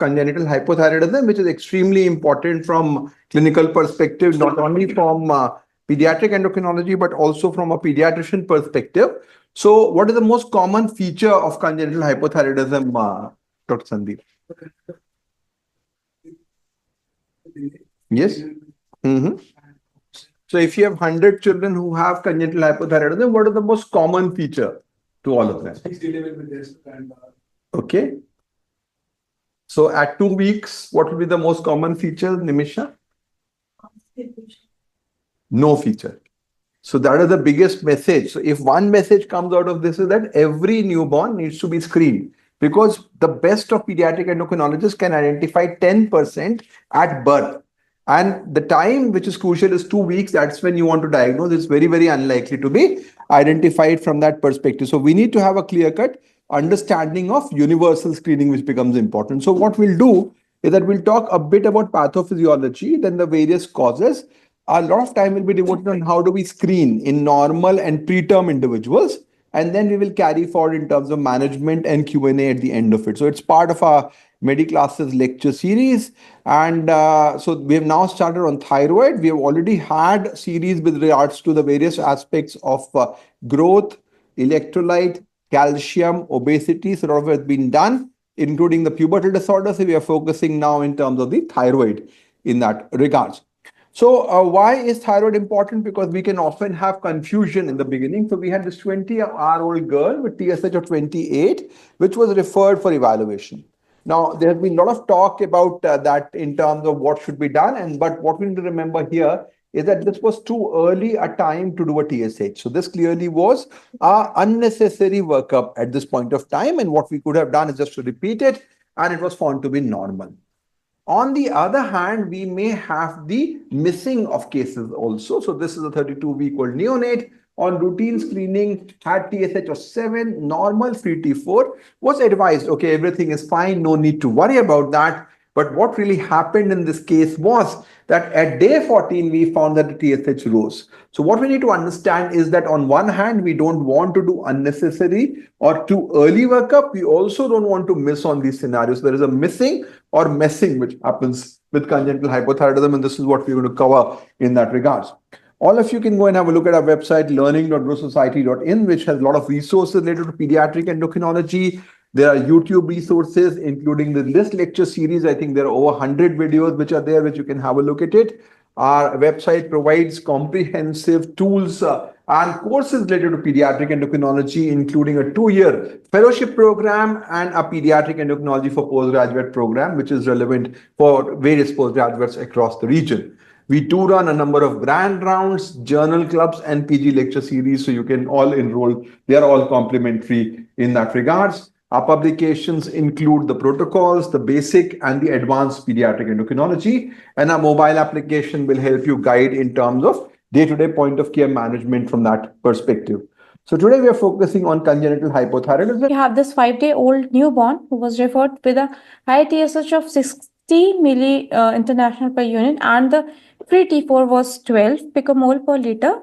congenital hypothyroidism, which is extremely important from clinical perspective, not only from pediatric endocrinology, but also from a pediatrician perspective. So what is the most common feature of congenital hypothyroidism, Dr. Sandeep? Yes. So if you have 100 children who have congenital hypothyroidism, what is the most common feature to all of them? Okay. So at 2 weeks, what will be the most common feature, Nimisha? No feature. So that is the biggest message. So if one message comes out of this is that every newborn needs to be screened, because the best of pediatric endocrinologists can identify 10% at birth. And the time which is crucial is 2 weeks. That's when you want to diagnose. It's very, very unlikely to be identified from that perspective. So we need to have a clear-cut understanding of universal screening, which becomes important. So what we'll do is that we'll talk a bit about pathophysiology, then the various causes. A lot of time will be devoted on how do we screen in normal and preterm individuals, and then we will carry forward in terms of management and Q&A at the end of it. So it's part of our MedEClasses lecture series. And so we have now started on thyroid. We have already had series with regards to the various aspects of growth, electrolyte, calcium, obesity. So a lot of it has been done, including the pubertal disorders. So we are focusing now in terms of the thyroid in that regards. So why is thyroid important? Because we can often have confusion in the beginning. So we had this 20-year-old girl with TSH of 28, which was referred for evaluation. Now, there has been a lot of talk about that in terms of what should be done. But what we need to remember here is that this was too early a time to do a TSH. So this clearly was an unnecessary workup at this point of time. And what we could have done is just to repeat it, and it was found to be normal. On the other hand, we may have the missing of cases also. So this is a 32-week-old neonate on routine screening, had TSH of 7, normal, free T4, was advised, okay, everything is fine, no need to worry about that. But what really happened in this case was that at day 14, we found that the TSH rose. So what we need to understand is that on one hand, we don't want to do unnecessary or too early workup. We also don't want to miss on these scenarios. There is a missing or messing which happens with congenital hypothyroidism, and this is what we're going to cover in that regards. All of you can go and have a look at our website, learning.growsociety.in, which has a lot of resources related to pediatric endocrinology. There are YouTube resources, including this lecture series. I think there are over 100 videos which are there, which you can have a look at it. Our website provides comprehensive tools and courses related to pediatric endocrinology, including a 2-year fellowship program and a pediatric endocrinology for postgraduate program, which is relevant for various postgraduates across the region. We do run a number of brand rounds, journal clubs, and PG lecture series, so you can all enroll. They are all complimentary in that regards. Our publications include the protocols, the basic and the advanced pediatric endocrinology, and our mobile application will help you guide in terms of day-to-day point of care management from that perspective. So today we are focusing on congenital hypothyroidism. We have this 5-day-old newborn who was referred with a high TSH of 60 milli international per unit, and the free T4 was 12 picomole per liter.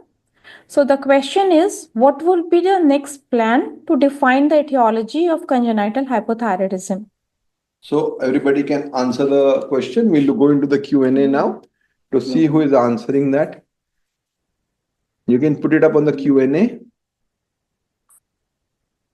So the question is, what will be the next plan to define the etiology of congenital hypothyroidism? So everybody can answer the question. We'll go into the Q&A now to see who is answering that. You can put it up on the Q&A.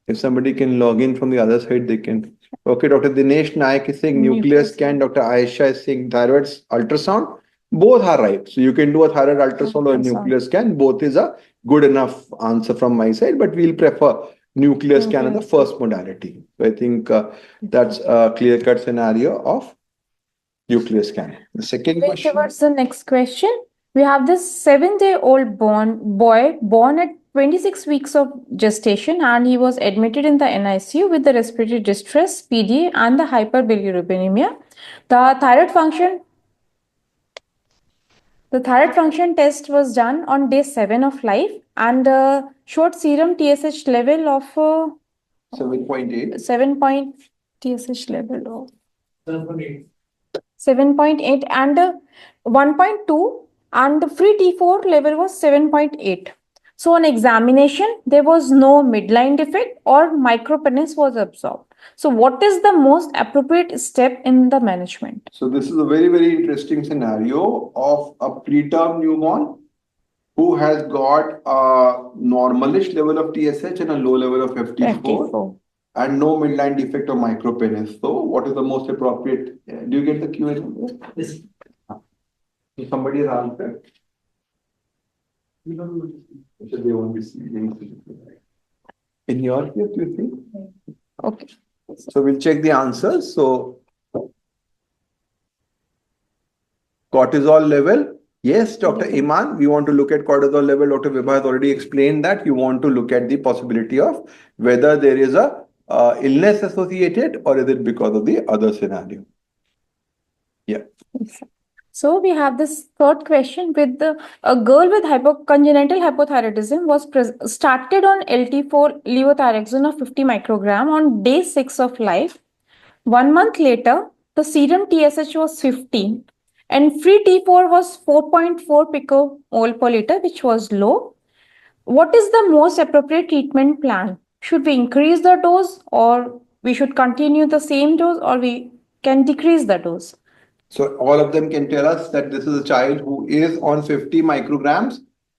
If somebody can log in from the other side, they can. Okay, Dr. Dinesh Nayak is saying nuclear scan. Dr. Aisha is saying thyroid ultrasound. Both are right. So you can do a thyroid ultrasound or a nuclear scan. Both is a good enough answer from my side, but we'll prefer nuclear scan as the first modality. So I think that's a clear-cut scenario of nuclear scan. The second question. Towards the next question, we have this 7-day-old boy born at 26 weeks of gestation, and he was admitted in the NICU with the respiratory distress, PD, and the hyperbilirubinemia. The thyroid function test was done on day 7 of life and showed serum TSH level of 7.8. 7. TSH level of 7.8 and 1.2, and the free T4 level was 7.8. So on examination, there was no midline defect or micropenis was absorbed. So what is the most appropriate step in the management? So this is a very, very interesting scenario of a preterm newborn who has got a normalish level of TSH and a low level of FT4 and no midline defect or micropenis. So what is the most appropriate? Do you get the Q&A? Yes. So somebody has answered. They won't be seeing. In your case, you think? Okay. So we'll check the answers. So cortisol level. Yes, Dr. Iman, we want to look at cortisol level. Dr. Vibha has already explained that you want to look at the possibility of whether there is a illness associated or is it because of the other scenario. Yeah. So we have this third question with a girl with congenital hypothyroidism was started on LT4 levothyroxine of 50 microgram on day 6 of life. 1 month later, the serum TSH was 15 and free T4 was 4.4 picomole per liter, which was low. What is the most appropriate treatment plan? Should we increase the dose or we should continue the same dose or we can decrease the dose? So all of them can tell us that this is a child who is on 50 micrograms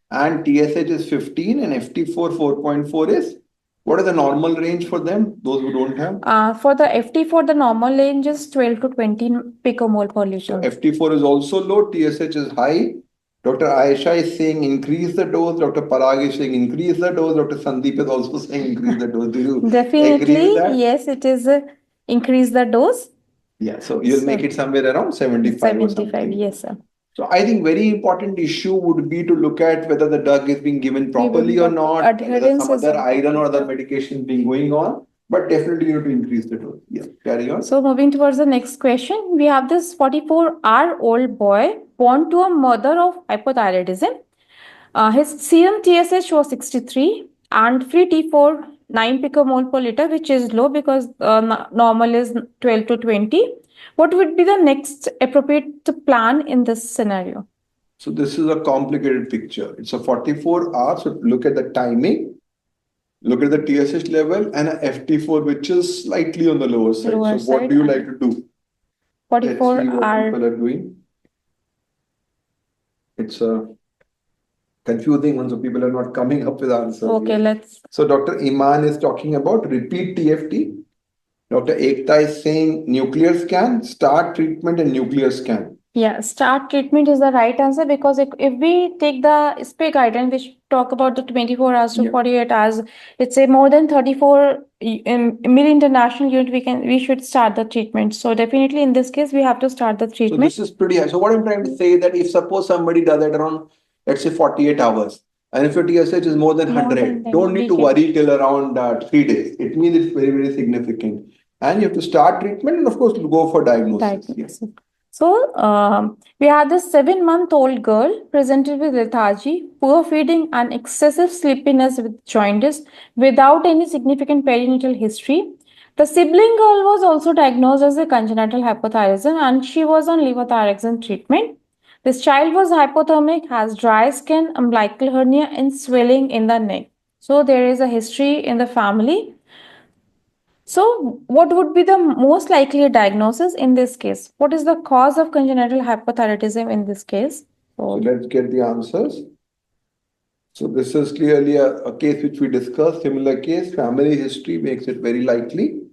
and TSH is 15 and FT4 4.4 is. What is the normal range for them, those who don't have? For the FT4, the normal range is 12 to 20 picomole per liter. So FT4 is also low, TSH is high. Dr. Aisha is saying increase the dose. Dr. Parag is saying increase the dose. Dr. Sandeep is also saying increase the dose. Do you Definitely, agree with that? Yes, it is increase the dose. Yeah, so you'll make it somewhere around 75 or something. Yes, sir. So I think very important issue would be to look at whether the drug is being given properly or not, whether some other iron or other medication being going on, but definitely you need to increase the dose. Yeah, carry on. So moving towards the next question, we have this 44-year-old boy born to a mother of hypothyroidism. His serum TSH was 63 and free T4 9 picomole per liter, which is low because normal is 12 to 20. What would be the next appropriate plan in this scenario? So this is a complicated picture. It's a 44 hours. So look at the timing, look at the TSH level and a FT4, which is slightly on the lower side. So what do you like to do? 44 Let's see what people are doing. It's a confusing one, so people are not coming up with answers. Okay, yet. let's. So Dr. Iman is talking about repeat TFT. Dr. Ekta is saying nuclear scan, start treatment and nuclear scan. Yeah, start treatment is the right answer because if we take the SPA guidance, which talk about the 24 hours to 48 hours, it's a more than 34 milli international unit, we should start the treatment. So definitely in this case, we have to start the treatment. So this is pretty high. So what I'm trying to say is that if suppose somebody does it around, let's say 48 hours, and if your TSH is more than 100, don't need to worry till around 3 days. It means it's very, very significant. And you have to start treatment and of course go for diagnosis. Yes. So, we had this 7-month-old girl presented with lethargy, poor feeding, and excessive sleepiness with jaundice without any significant perinatal history. The sibling girl was also diagnosed as a congenital hypothyroidism and she was on levothyroxine treatment. This child was hypothermic, has dry skin, umbilical hernia, and swelling in the neck. So, there is a history in the family. So, what would be the most likely diagnosis in this case? What is the cause of congenital hypothyroidism in this case? So let's get the answers. So this is clearly a case which we discussed, similar case, family history makes it very likely.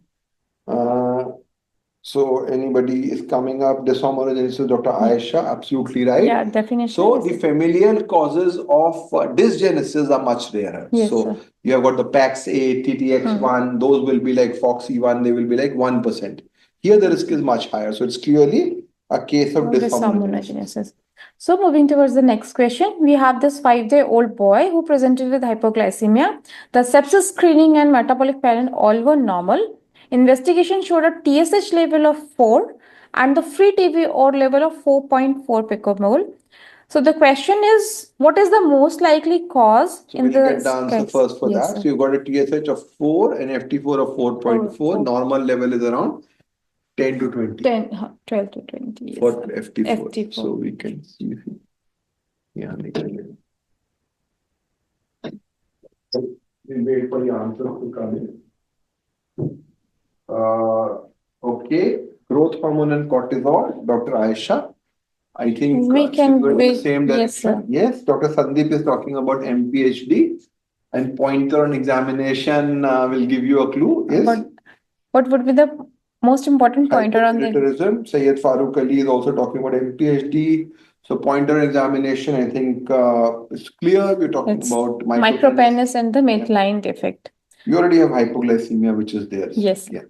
So anybody is coming up, dyshomogenesis, Dr. Aisha, absolutely right. Yeah, definitely. So the familial causes of dysgenesis are much rarer. Yes, so sir. You have got the PAX8, TTX1, those will be like FOXY1, they will be like 1%. Here the risk is much higher. So it's clearly a case of dyshomogenesis. So moving towards the next question, we have this 5-day-old boy who presented with hypoglycemia. The sepsis screening and metabolic parent all were normal. Investigation showed a TSH level of 4 and the free TVO level of 4.4 picomole. So the question is, what is the most likely cause in the answer first for that. Sir. So you've got a TSH of 4 and FT4 of 4.4. Normal level is around 10 to 20. 12 to 20. Yes, for sir. FT4. So we can see. Yeah, We'll wait for the answers to come in. Okay, growth hormone and cortisol, Dr. Aisha. I think We she's can going in the wait. same Yes, direction. sir. Yes, Dr. Sandeep is talking about MPHD, and pointer on examination will give you a clue. Is But what would be the most important pointer on the? hypothyroidism. Syed Farooq Ali is also talking about MPHD. So pointer examination, I think it's clear. We're talking It's about micropenis and the midline defect. You already have hypoglycemia, which is there. Yes. Yeah.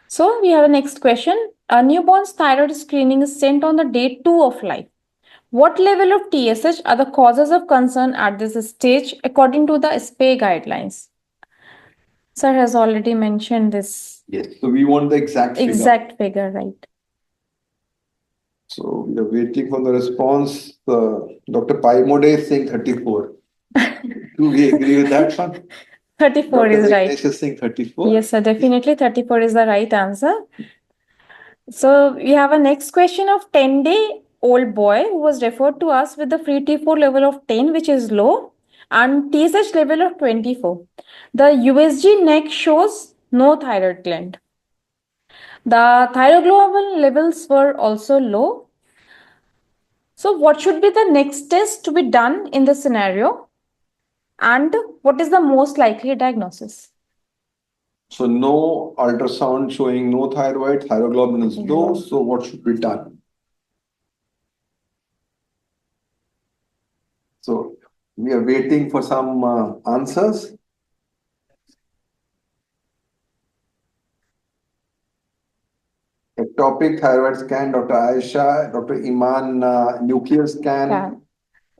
So we have a next question. A newborn's thyroid screening is sent on the day 2 of life. What level of TSH are the causes of concern at this stage according to the SPA guidelines? Sir has already mentioned this. Yes. So we want the exact figure. Exact figure, right? So we are waiting for the response. Dr. Paimode is saying 34. Do we agree with that one? 34 Dr. is right. Vignesh is saying 34. Yes, sir. Definitely 34 is the right answer. So we have a next question of 10-day-old boy who was referred to us with the free T4 level of 10, which is low, and TSH level of 24. The USG neck shows no thyroid gland. The thyroglobulin levels were also low. So what should be the next test to be done in this scenario? And what is the most likely diagnosis? So no ultrasound showing no thyroid, thyroglobulin is low. So what should be done? So we are waiting for some answers. Ectopic thyroid scan, Dr. Aisha, Dr. Iman, nuclear scan.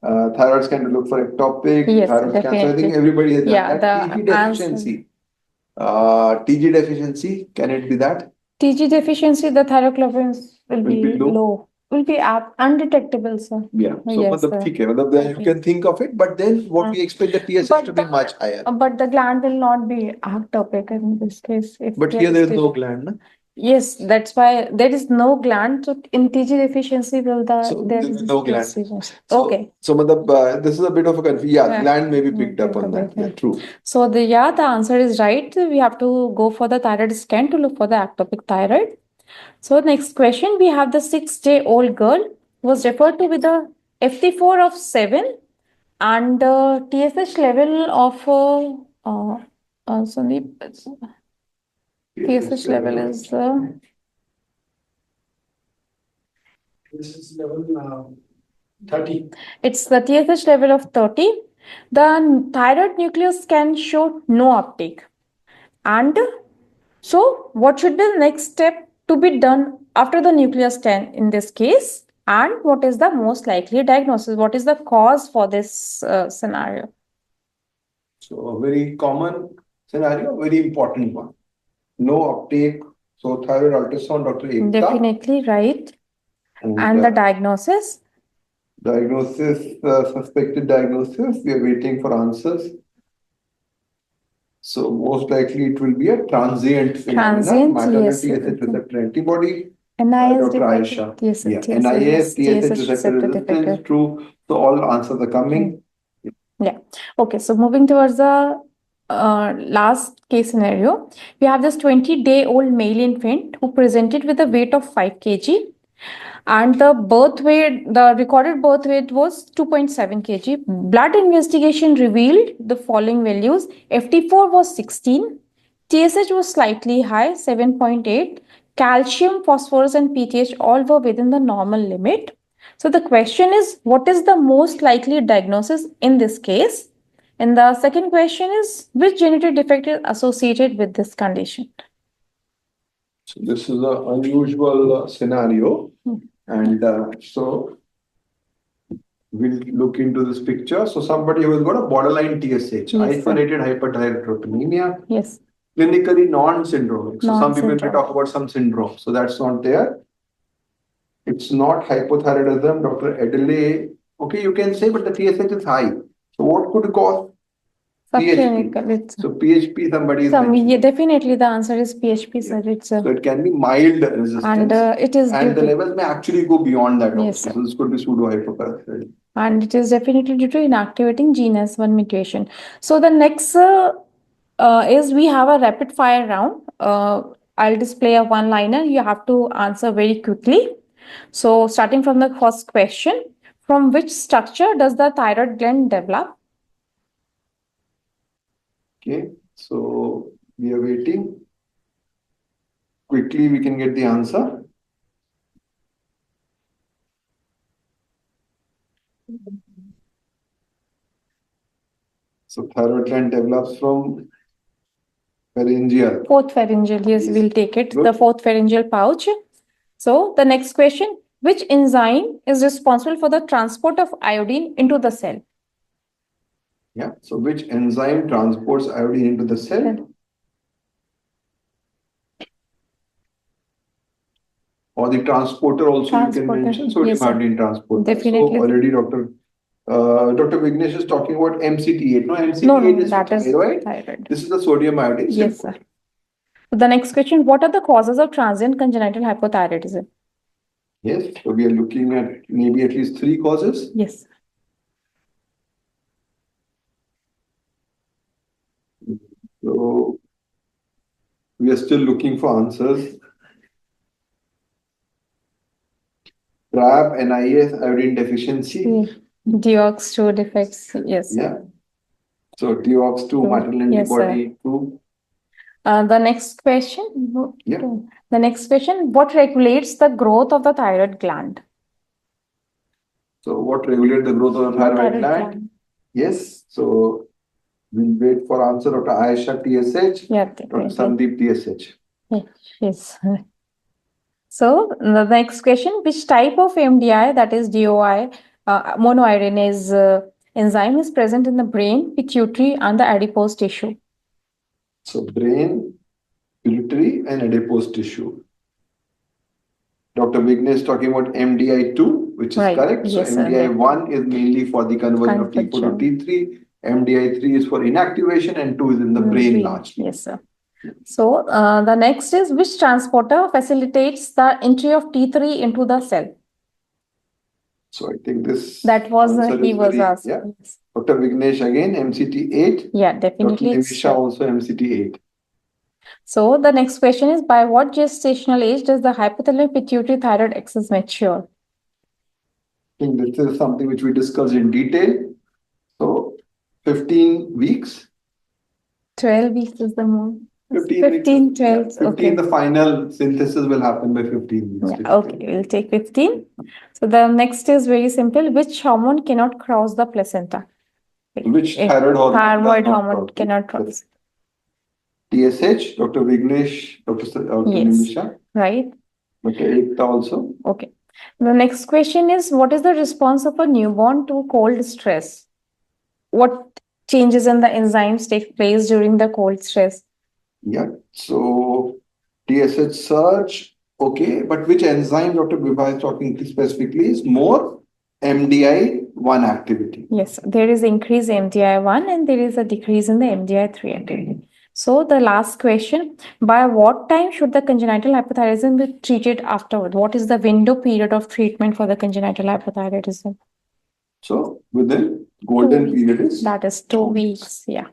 Thyroid scan to look for ectopic. Yes, thyroid scan. So I definitely. think everybody has done Yeah, that. the TG deficiency. TG deficiency, can it be that? TG deficiency, the thyroglobulins will be low. low. Will be undetectable, sir. Yeah. So Yes, sir. ठीक है, मतलब then you can think of it, but then what we expect the TSH But to be much higher. But the gland will not be ectopic in this case. If But here there is no gland, na? Yes, that's why there is no gland. So in TG deficiency, will So there there is is no gland. deficiency. So, Okay. So this is a bit of a confusion. Yeah, Yeah. gland may be picked up on that. Yeah, true. So the answer is right. We have to go for the thyroid scan to look for the ectopic thyroid. So next question, we have the 6-day-old girl who was referred to with a FT4 of 7 and TSH level of Sandeep, TSH level is This is level 30. It's the TSH level of 30. The thyroid nucleus can show no uptake. And so what should be the next step to be done after the nucleus scan in this case? And what is the most likely diagnosis? What is the cause for this scenario? So a very common scenario, very important one. No uptake. So thyroid ultrasound, Dr. Ekta. Definitely right. And the diagnosis? Diagnosis, suspected diagnosis. We are waiting for answers. So most likely it will be a transient phenomenon. Transient, maternal yes. TSH receptor antibody. NIS Dr. Aisha. Yes, Yeah. TSH, NIS, TSH receptor resistance, true. So all answers are coming. Yeah. Okay. So moving towards the last case scenario, we have this 20-day-old male infant who presented with a weight of 5 kg. And the recorded birth weight was 2.7 kg. Blood investigation revealed the following values. FT4 was 16. TSH was slightly high, 7.8. Calcium, phosphorus, and PTH all were within the normal limit. So the question is, what is the most likely diagnosis in this case? And the second question is, which genetic defect is associated with this condition? So this is an unusual scenario. And so we'll look into this picture. So somebody who has got a borderline TSH, isolated hyperthyroidopenia. Yes. Clinically non-syndromic. So some people may talk about some syndrome. So that's not there. It's not hypothyroidism, Dr. Adelaide. Okay, you can say, but the TSH is high. So what could cause PHP? So PHP, somebody is definitely the answer is PHP, sir. So it can be mild resistance. And it is and the levels may actually go beyond that also. Yes, so this could be pseudo hyperparathyroidism. And it is definitely due to inactivating gene S1 mutation. So the next is we have a rapid fire round. I'll display a one-liner. You have to answer very quickly. So starting from the first question, from which structure does the thyroid gland develop? Okay, so we are waiting. Quickly, we can get the answer. So thyroid gland develops from pharyngeal. Fourth pharyngeal, yes, Yes. we'll take it. Good. The fourth pharyngeal pouch. So the next question, which enzyme is responsible for the transport of iodine into the cell? Yeah. So which enzyme transports iodine into the cell? Or the transporter also you can Transporter. mention sodium Yes, sir. iodine transporter. Definitely. So already Dr. Vignesh is talking about MCT8. No, MCT8 No, is that is thyroid. thyroid. This is the sodium iodine. Yes, Simple. sir. The next question, what are the causes of transient congenital hypothyroidism? Yes. So we are looking at maybe at least 3 causes. Yes. So we are still looking for answers. TRAP, NIS, iodine deficiency. Deox-2 defects. Yes, sir. Yeah. So DOX2, maternal Yes, sir. antibody 2. The next question. Yeah. The next question, what regulates the growth of the thyroid gland? So what regulates the growth of the thyroid gland? Yes. So we'll wait for answer Dr. Ayesha TSH, Yeah, Dr. Sandeep TSH. yes. So the next question, which type of MDI, that is DOI, monoiodinase enzyme is present in the brain, pituitary, and the adipose tissue? So brain, pituitary, and adipose tissue. Dr. Vignesh talking about MDI2, which is Right. correct. Yes, so sir. MDI1 is mainly for the conversion of T4 to T3. MDI3 is for inactivation, and 2 is in the brain largely. Yes, sir. So the next is, which transporter facilitates the entry of T3 into the cell? So I think this That was answer he is was very, asked. yeah. Dr. Vignesh again, MCT8. Yeah, Dr. definitely. Nimisha also MCT8. So the next question is, by what gestational age does the hypothalamic pituitary thyroid axis mature? I think this is something which we discussed in detail. So 15 weeks. 12 weeks is the more. 15 15, 12. 15, Okay. the final synthesis will happen by 15 weeks. Yeah, okay, we'll take 15. So the next is very simple. Which hormone cannot cross the placenta? Which thyroid hormone? Thyroid hormone cannot cross. TSH, Dr. Vignesh, Dr. Nimisha. Right. Dr. Ekta also. Okay. The next question is, what is the response of a newborn to cold stress? What changes in the enzymes take place during the cold stress? Yeah. So TSH surge, okay, but which enzyme Dr. Bajpai is talking specifically is more MDI1 activity. Yes, there is increase MDI1 and there is a decrease in the MDI3 activity. So the last question, by what time should the congenital hypothyroidism be treated afterward? What is the window period of treatment for the congenital hypothyroidism? So within golden period is? That is 2 weeks, yeah.